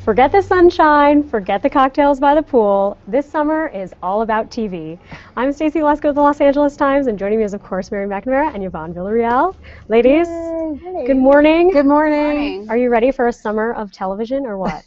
Forget the sunshine, forget the cocktails by the pool. This summer is all about TV. I'm Stacey Lesko of the Los Angeles Times, and joining me is, of course, Mary McNamara and Yvonne Villarreal. Ladies, good morning. Good morning. Are you ready for a summer of television or what?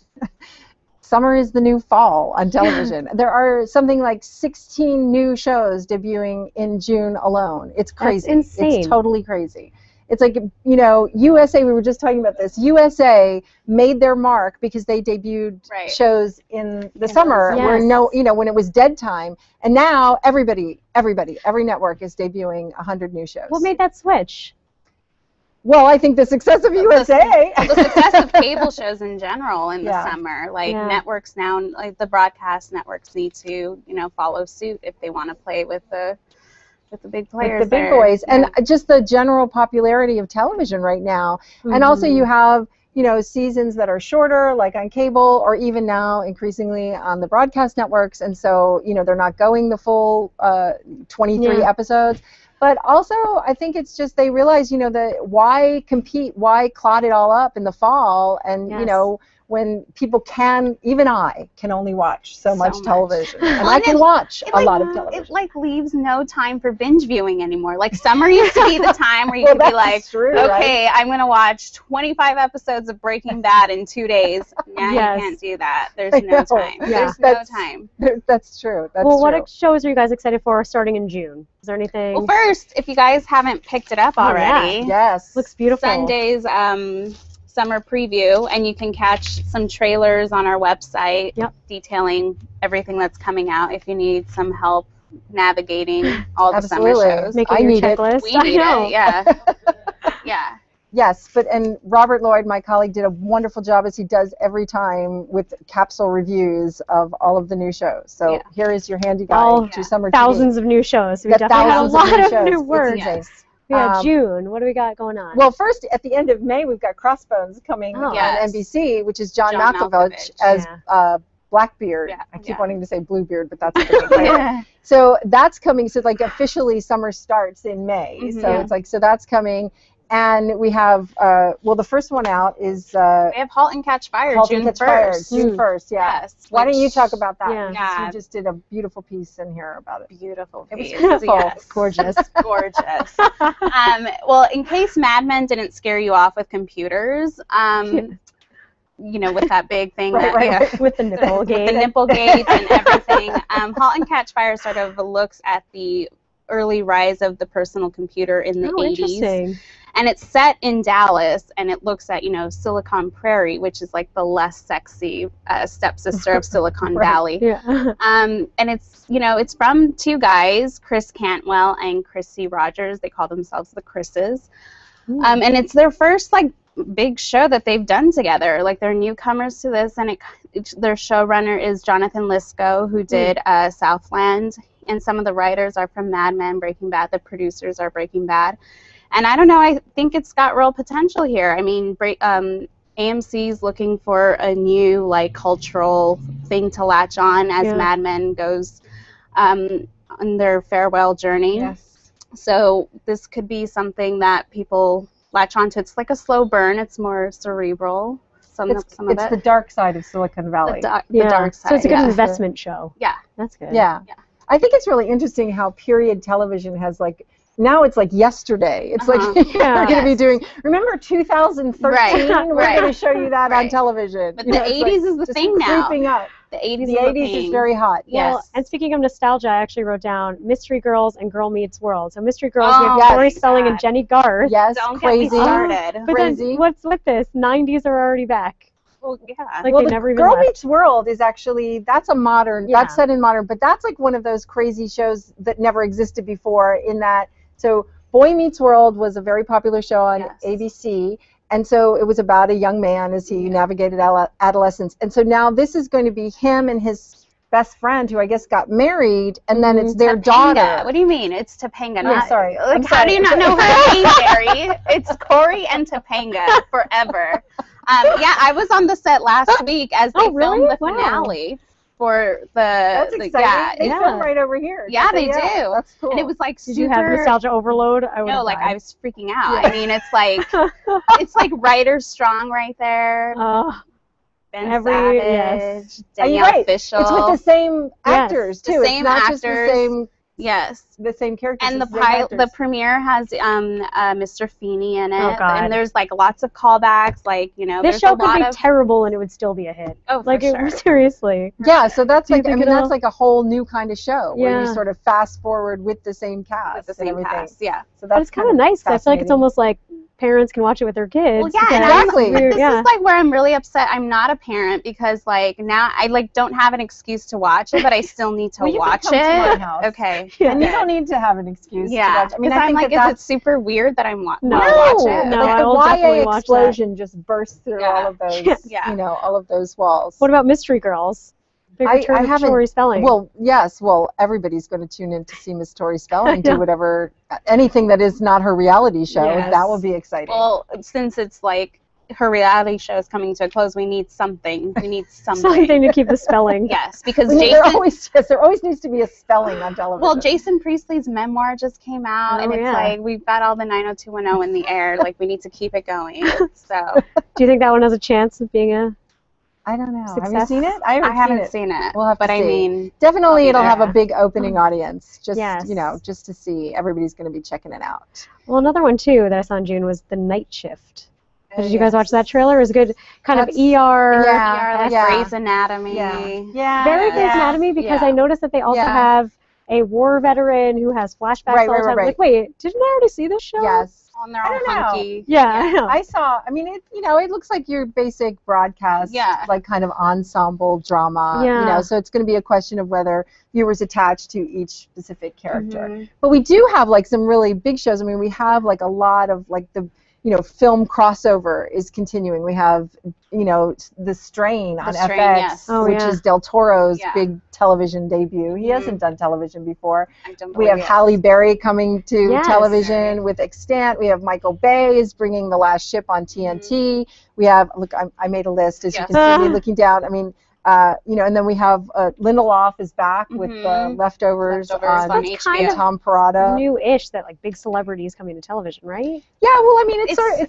Summer is the new fall on television. There are something like 16 new shows debuting in June alone. It's crazy. That's insane. It's totally crazy. It's like, you know, USA, we were just talking about this, USA made their mark because they debuted shows in the summer where when it was dead time. And now every network is debuting 100 new shows. What made that switch? Well, I think the success of USA. The success of cable shows in general in the summer. Like networks now, like the broadcast networks need to, follow suit if they want to play with the big players, with the big boys, and just the general popularity of television right now. And also you have, seasons that are shorter, like on cable, or even now increasingly on the broadcast networks. And so, they're not going the full 23 episodes. But also, I think it's just they realize, that why compete, why clot it all up in the fall, and when people can, even I can only watch so much television, and I can watch a lot of television. It leaves no time for binge viewing anymore. Like summer used to be the time where you could be like, okay, I'm gonna watch 25 episodes of Breaking Bad in 2 days. Now you can't do that. There's no time. There's no time. That's true. Well, what shows are you guys excited for starting in June? Is there anything? Well, first, if you guys haven't picked it up already, looks beautiful. Sunday's summer preview, and you can catch some trailers on our website detailing everything that's coming out if you need some help navigating all the summer shows. Making your checklist. We need it, yeah. Yes, and Robert Lloyd, my colleague, did a wonderful job, as he does every time, with capsule reviews of all of the new shows. So here is your handy guide to summer TV. Thousands of new shows. So we definitely have a lot of new words. Yeah, June. What do we got going on? Well, first, at the end of May, we've got Crossbones coming on NBC, which is John Malkovich as Blackbeard. I keep wanting to say Bluebeard, but that's a different title. So that's coming. So like officially, summer starts in May. So it's like that's coming. And we have, the first one out is... we have *Halt and Catch Fire*, June 1st. June 1st, Yes. Why don't you talk about that? Yeah. You just did a beautiful piece in here about it. Beautiful piece. It was beautiful. Yes. Gorgeous. Gorgeous. Well, in case Mad Men didn't scare you off with computers, with that big thing. With the nipple gate. With the nipple gate and everything. *Halt and Catch Fire* sort of looks at the early rise of the personal computer in the 80s. Interesting. And it's set in Dallas, and it looks at, Silicon Prairie, which is like the less sexy stepsister of Silicon Valley. And it's, it's from two guys, Chris Cantwell and Chrissy Rogers. They call themselves the Chris's. And it's their first, big show that they've done together. Like, they're newcomers to this, and their showrunner is Jonathan Lisco, who did Southland. And some of the writers are from Mad Men, Breaking Bad. The producers are Breaking Bad. And I don't know, I think it's got real potential here. I mean, AMC's looking for a new, cultural thing to latch on as Mad Men goes on their farewell journey. Yes. So this could be something that people latch onto. It's like a slow burn. It's more cerebral. It's the dark side of Silicon Valley. The dark side. So it's a good investment show. Yeah. That's good. Yeah. I think it's really interesting how period television has, now it's like yesterday. It's like we're going to be doing, remember 2013? We're going to show you that on television. But the 80s is the thing now. Creeping up. The 80s, the 80s is very hot. Well, and speaking of nostalgia, I actually wrote down Mystery Girls and Girl Meets World. So Mystery Girls, we have Tori Spelling and Jenny Garth. Yes, Don't crazy. Get me started. But then what's with this? 90s are already back. Well, the Girl Meets World is actually, that's a modern, that's set in modern, but that's like one of those crazy shows that never existed before in that, so Boy Meets World was a very popular show on ABC, and so it was about a young man as he navigated adolescence, and so now this is going to be him and his best friend, who I guess got married, and then it's their daughter. What do you mean? It's Topanga. I'm sorry. How do you not know her name, Jerry? It's Corey and Topanga forever. I was on the set last week as they filmed the finale for the. That's exciting. They film right over here. Yeah, they do. That's cool. And it was like super. Did you have nostalgia overload? I was freaking out. I mean, it's like writer's strong right there. Ben Every- Savage, yes. Danielle Right. Fishel. It's with the same actors The too. same it's not actors. just the same. Yes. The same characters. And it's the the same actors. premiere has Mr. Feeney in it. Oh, God. And there's like lots of callbacks, like, you know, This there's show a could lot be of terrible and it would still be a hit. Oh, for Like, sure. seriously. Yeah, so that's Do you like, I think mean, it'll- that's like a whole new kind of show where you Yeah. sort of fast forward with the same cast with the and same everything. cast. Yeah. So But that's it's kind of nice because I feel like it's fascinating. almost like parents can watch it with their kids. Well, yeah, because and Exactly. this yeah. is like where I'm really upset. I'm not a parent because like now I like don't have an excuse to watch it, but I still need to Well, you can watch come to my it. house. Okay. Yeah. And you good. don't need to have an excuse to Yeah, watch. I mean, because I I'm think like, that is it super weird that I'm No. watch it? No, like I the will definitely YA watch that. explosion just burst through Yeah. all of those, Yeah. you know, all of those walls. What about Mystery Girls? Big I return of haven't- Tori Spelling. Well, yes. Well, everybody's going to tune in to see Miss Tori Spelling know. do whatever, anything that is not her reality show. Yes. That will be exciting. Well, since it's like her reality show is coming to a close, we need something. We need something. something to keep the spelling. Yes, because there Jason. always needs to be a spelling on television. Well, Jason Priestley's memoir just came out, Oh, and it's yeah. like we've got all the 90210 in the air. Like we need to keep it going. So Do you think that one has a chance of being a? I don't know. Have you Success? seen it? I haven't haven't seen it. We'll have to but I see. mean, Definitely, I'll be it'll have there. a big opening audience. Just Yes. you know, just to see. Everybody's going to be checking it out. Well, another one too that I saw in June was The Night Shift. Did you guys watch that trailer? It was a good kind That's- of ER. yeah. ER, like yeah. Grey's Anatomy. Yeah. Very Grey's Yeah. Anatomy because Yeah. I noticed that they also Yeah. have a war veteran who has flashbacks Right, all the right, time. right, Like, wait, didn't I already see this show? Yes. And they're I all don't know. hunky. Yeah, I know. I saw. I mean, it. You know, it looks like your basic broadcast, Yeah. like kind of ensemble drama. Yeah. You know, so it's going to be a question of whether viewers attach to each specific character. Mhm. But we do have like some really big shows. I mean, we have like a lot of like the, you know, film crossover is continuing. We have, you know, the Strain on Strain, FX, yes. Oh, which yeah. is Del Toro's Yeah. big television debut. He Mhm. hasn't done television before. I don't We have believe it. Halle Berry coming to Yes. television with Extant. We have Michael Bay is bringing The Last Ship on TNT. We have, look, I made a list, as you Yes. can see me looking down. I mean, you know, and then we have Lindelof is back with Mhm. Leftovers Leftovers on on That's kind of Tom Parada. New-ish that like big celebrities coming to television, right? Yeah, well, I mean, it's started.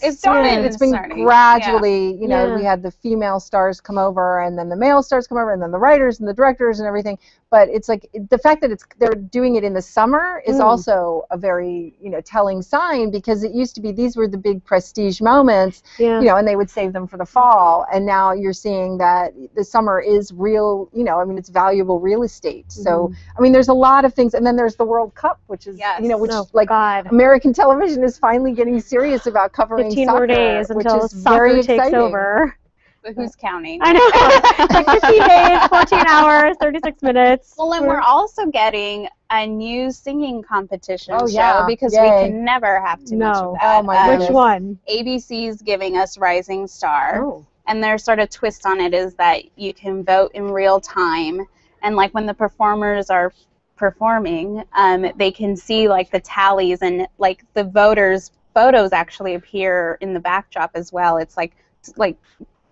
It's been starting. gradually, you know, Yeah. we had the female stars come over, and then the male stars come over, and then the writers and the directors and everything. But it's like the fact that they're doing it in the summer is also a very, you know, telling sign, because it used to be these were the big prestige moments, Yeah. you know, and they would save them for the fall, and now you're seeing that the summer is real, you know, I mean, it's valuable real estate. So I mean, there's a lot of things, and then there's the World Cup, which is, Yes. you know, which Oh, like God. American television is finally getting serious about covering 15 soccer, more days which until is soccer very takes exciting. over. But who's counting? I know. Like 15 days, 14 hours, 36 minutes. Well, and we're also getting a new singing competition Oh, show yeah. because Yay. we can never have too much No. of that. Oh, my Which goodness. one? ABC's giving us Rising Star, Oh. and their sort of twist on it is that you can vote in real time, and like when the performers are performing, they can see like the tallies, and like the voters' photos actually appear in the backdrop as well. It's like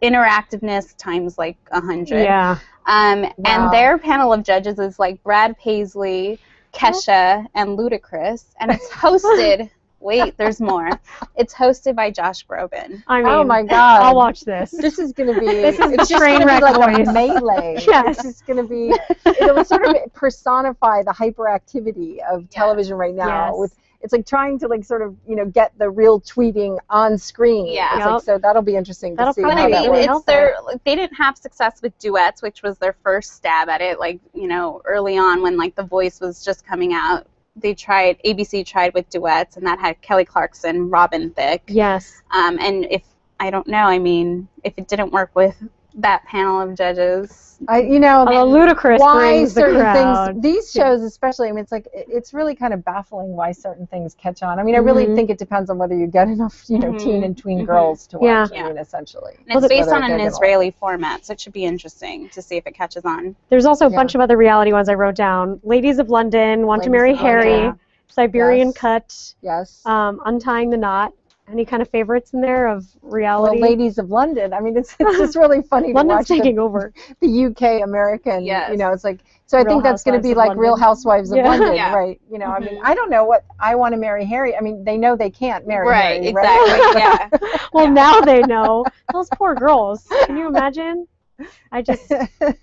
interactiveness times like 100. Yeah. Wow. And their panel of judges is like Brad Paisley, Kesha, and Ludacris, and it's hosted. Wait, there's more. It's hosted by Josh Groban. I mean, Oh my God. I'll watch this. This is going to be. This is the it's just train gonna be wreck like voice. a melee. Yes. It's just going to be. It'll sort of personify the hyperactivity of television right now. Yes. With it's like trying to like sort of, you know, get the real tweeting on screen. Yeah. It's like, so that'll be interesting That'll to see probably how But I that mean, really works. help it's their. Like, they didn't have success with duets, which was their first stab at it. Like, you know, early on when like The Voice was just coming out, ABC tried with duets, and that had Kelly Clarkson, Robin Thicke. Yes. And if I don't know, I mean, if it didn't work with that panel of judges, You know, Although Ludacris why brings the certain crowd. things, these shows especially, I mean, it's like, it's really kind of baffling why certain things catch on. I mean, I really think it depends on whether you get enough, you know, teen and tween girls to watch. Yeah. I mean, essentially. and it's based Whether on an they're gonna Israeli format, so it should be interesting to see if it catches on. There's also a Yeah. bunch of other reality ones I wrote down. Ladies of London, Want to Ladies Marry of London, Harry, yeah. Siberian Yes. Cut, Yes. Untying the Knot. Any kind of favorites in there of reality? Well, Ladies of London. I mean, it's just really funny to London's watch taking over. the UK American. Yes. You know, it's like, so I Real think that's going to Housewives be of like London. Real Housewives of Yeah. London, Yeah. right? You know, I mean, I don't know what I Want to Marry Harry. I mean, they know they can't marry Right, Harry, exactly. right? Yeah. Well, now they know. Those poor girls. Can you imagine?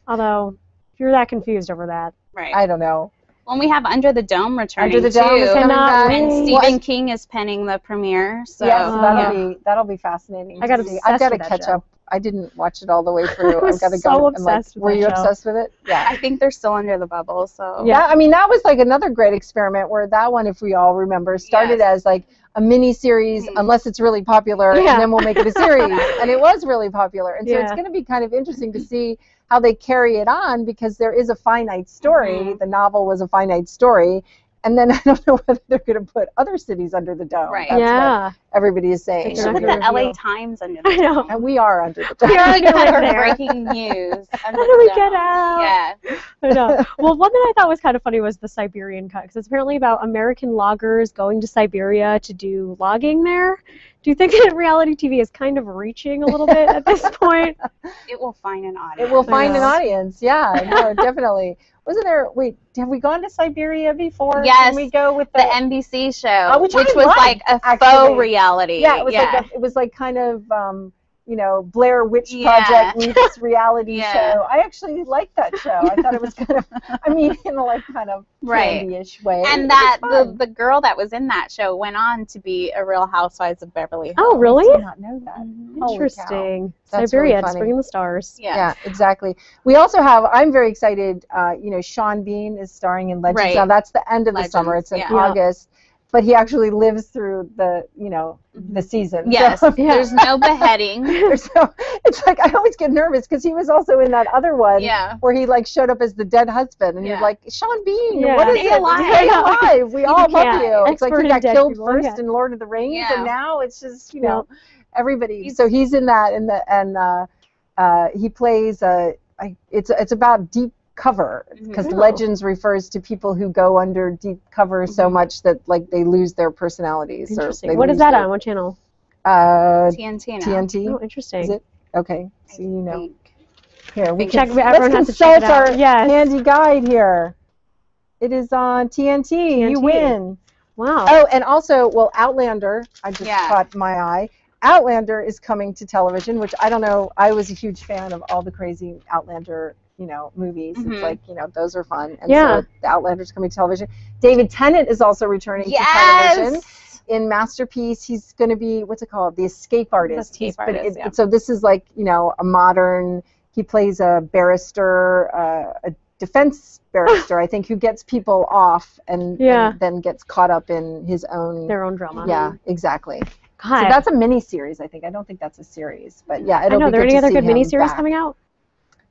Although, if you're that confused over that. Right. I don't know. Well, we have Under the Dome returning Under the Dome too. is coming back. And Stephen King is penning the premiere. So yes, that'll be fascinating. I got I've got to with that catch show. up. I didn't watch it all the way through. I was I've got to so go. obsessed with were that you show. obsessed with it? Yeah. I think they're still under the bubble. So Yeah, I mean that was like another great experiment where that one, if we all remember, started as like a mini series, unless it's really popular, and then we'll make it a series. And it was really popular, and so it's going to be kind of interesting to see how they carry it on, because there is a finite story. The novel was a finite story. And then I don't know whether they're going to put other cities under the dome. Right. That's what everybody is saying. They should put the LA Times under the dome. I know. And we are under the dome. We are under breaking news. How do we get out? Yeah. I know. Well, one that I thought was kind of funny was the Siberian cut, because it's apparently about American loggers going to Siberia to do logging there. Do you think that reality TV is kind of reaching a little bit at this point? It will find an audience. It will find an audience. Yeah, no, definitely. Wasn't there? Wait, have we gone to Siberia before? Yes. Can we go with the NBC show, which was liked, like a actually. faux reality. Yeah, it was like kind of Blair Witch Project meets reality show. I actually liked that show. I thought it was kind of, in a like kind of candy-ish way. And that the girl that was in that show went on to be a Real Housewives of Beverly Hills. Oh, really? I did not know that. Interesting. That's Siberia, really funny. bringing the stars. Yeah, exactly. We also have, I'm very excited, Sean Bean is starring in Legends. Right. Now that's the end of the summer. It's in August. But he actually lives through the, the season. Yes, so, there's no beheading. It's like, I always get nervous because he was also in that other one where he like showed up as the dead husband. And you're like, Sean Bean, what is it? Stay alive. We all love you. It's like he got killed first in Lord of the Rings, and now it's just, everybody. So he's in that, and he plays, it's about deep cover, because Legends refers to people who go under deep cover so much that like they lose their personalities. Interesting. What is that on? What channel? TNT. TNT. Oh, interesting. Is it? Okay. So Here, we check. Let's consult our handy guide here. It is on TNT. You win. Wow. Oh, and also, Outlander. I just caught my eye. Outlander is coming to television, which I don't know. I was a huge fan of all the crazy Outlander movies. It's like, those are fun. And so the Outlander's coming to television. David Tennant is also returning to television. In Masterpiece, he's going to be, what's it called? The Escape Artist. So this is like, a modern, he plays a barrister, a defense barrister, I think, who gets people off and then gets caught up in their own drama. Yeah, exactly. God. So that's a mini-series, I think. I don't think that's a series. But yeah, it'll be good to see him. Are there any other good mini-series coming out?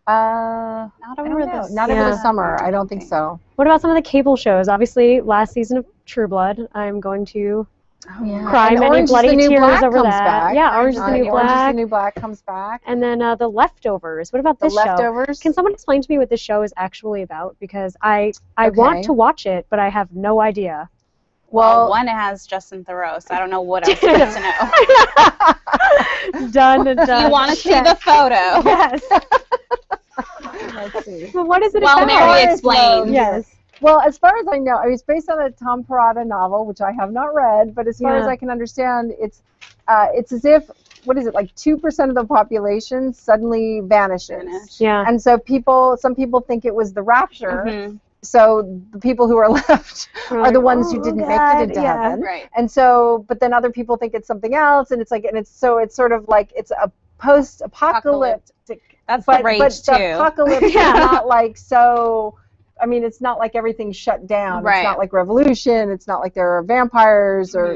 Not over the summer. I don't think so. What about some of the cable shows? Obviously, last season of True Blood, I'm going to cry many bloody tears over that. Back. Yeah, Orange is the New Black. Orange is the New Black comes back. And then The Leftovers. What about this show? The Leftovers? Can someone explain to me what this show is actually about? Because I want to watch it, but I have no idea. Well, one has Justin Theroux, so I don't know what else you need to know. Done. You want to see the photo? Yes. Let's see. Well, what is it about? Well, Mary explained. Yes. Well, as far as I know, it's based on a Tom Perrotta novel, which I have not read, but as far as I can understand, it's as if, what is it, like 2% of the population suddenly vanishes. Yeah. And so some people think it was the rapture. So the people who are left are the ones who didn't make it into heaven. Right. And so, but then other people think it's something else, and it's sort of like it's a post-apocalyptic. That's the rage too. But the apocalypse is not like so. I mean, it's not like everything's shut down. Right. It's not like Revolution. It's not like there are vampires or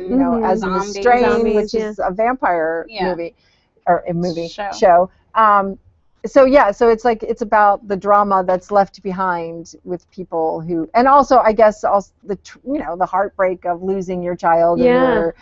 as in the Strain, which is a vampire movie or a movie show. So it's about the drama that's left behind with people who, and also I guess also the heartbreak of losing your child and your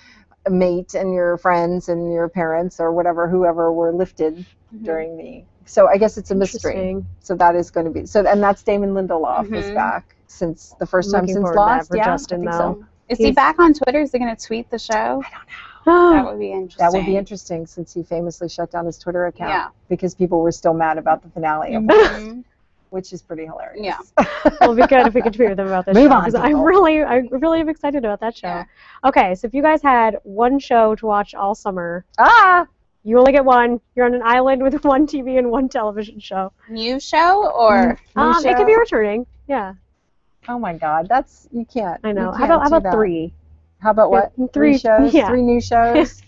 mate and your friends and your parents or whoever were lifted during the. So I guess it's a mystery. So that is going to be and that's Damon Lindelof is back since the first time since Lost. Justin, I think so. Is he back on Twitter? Is he going to tweet the show? I don't know. That would be interesting. That would be interesting since he famously shut down his Twitter account because people were still mad about the finale of which is pretty hilarious. Yeah. Well, it'd be good if we could tweet with them about this show. Because I really am excited about that show. Yeah. Okay, so if you guys had one show to watch all summer, You only get one. You're on an island with one TV and one television show. New show or It could be returning. Yeah. Oh my God, you can't. I know. You How can't do about that. 3? How about what? 3 shows? Yeah. 3 new shows?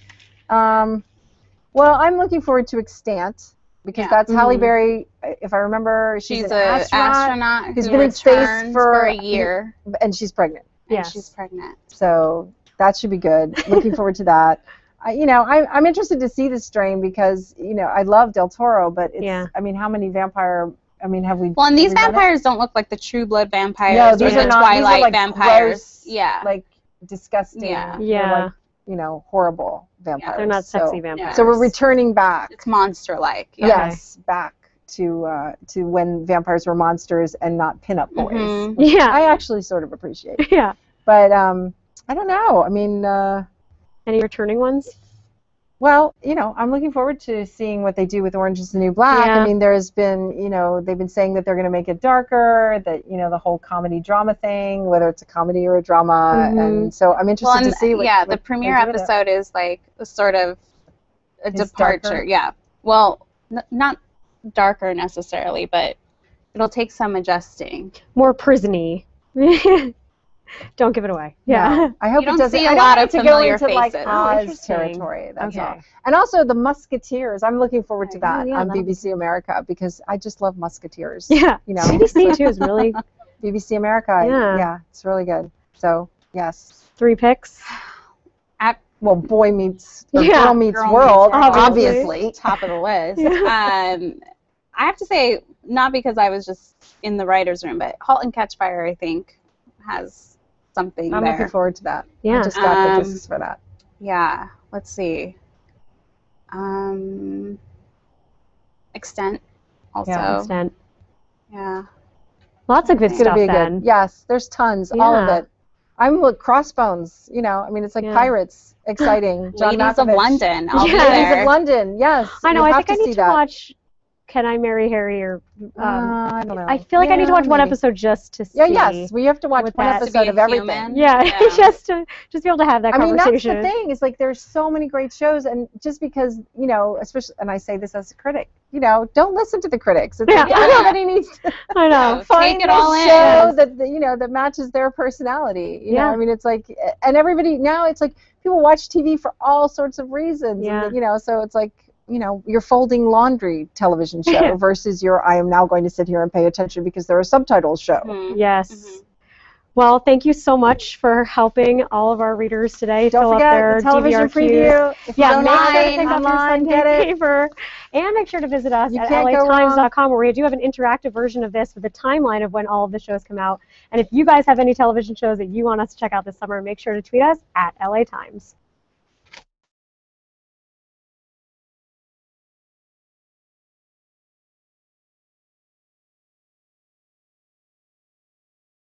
Well, I'm looking forward to Extant because that's Halle Berry. If I remember, she's an astronaut who's been in space for a year. And she's pregnant. Yes. And she's pregnant. So that should be good. Looking forward to that. I'm interested to see this Strain because, I love Del Toro, but it's, I mean, how many have we? Well, and these vampires don't look like the True Blood vampires no, these or are the not, Twilight these are like vampires. Gross, like disgusting. Yeah. They're like, horrible vampires. They're not sexy vampires. So we're returning back. It's monster-like. Yes, back to when vampires were monsters and not pinup boys. Which I actually sort of appreciate. Yeah. But I don't know. I mean, any returning ones? Well, I'm looking forward to seeing what they do with Orange is the New Black. Yeah. I mean, there's been, they've been saying that they're going to make it darker, that, the whole comedy drama thing, whether it's a comedy or a drama. And so I'm interested to see what the premiere episode is like a sort of a departure. Darker? Yeah. Well, not darker necessarily, but it'll take some adjusting. More prison-y. Don't give it away. Yeah. No, I hope you don't it doesn't. see a I lot don't of want to go familiar into like faces. Oz territory. That's Okay. all. And also the Musketeers. I'm looking forward to that yeah, on BBC America because I just love Musketeers. Yeah. BBC too is really. BBC America. Yeah. It's really good. So yes. 3 picks. Well, Boy Meets or Girl Meets World, obviously. Top of the list. I have to say, not because I was just in the writer's room, but Halt and Catch Fire, I think, has something I'm there. looking forward to that. Yeah. I just got the discs for that. Yeah. Let's see. Extent also. Yeah, Extent. Yeah. Lots of good It's going stuff to be then. good. Yes, there's tons. All of it. I'm with Crossbones. I mean, it's like pirates. Exciting. John Ladies of Malkovich. London. I'll be Ladies there. of London. Yes. I know. You I have think I to need see to that. watch Can I Marry Harry or I don't know. I feel like I need to watch one maybe. episode just to see. Yeah, yes. We have to watch one that- episode of everything. Human. Yeah, Yeah. just to be able to have that I mean, that's conversation. the thing. It's like there's so many great shows, and just because, especially, and I say this as a critic, don't listen to the critics. It's like everybody needs to I know. find Take it a all in. show that matches their personality. You know, I mean, it's like, and everybody now, it's like people watch TV for all sorts of reasons. Yeah. And, so it's like, your folding laundry television show versus your I am now going to sit here and pay attention because there are subtitles show. Yes. Well, thank you so much for helping all of our readers today Don't fill up forget their the television DVR queues. preview. If you don't make mind, sure to pick up your online, Sunday get it. paper. And make sure to visit us You at can't go wrong. latimes.com where we do have an interactive version of this with a timeline of when all of the shows come out. And if you guys have any television shows that you want us to check out this summer, make sure to tweet us at LA Times.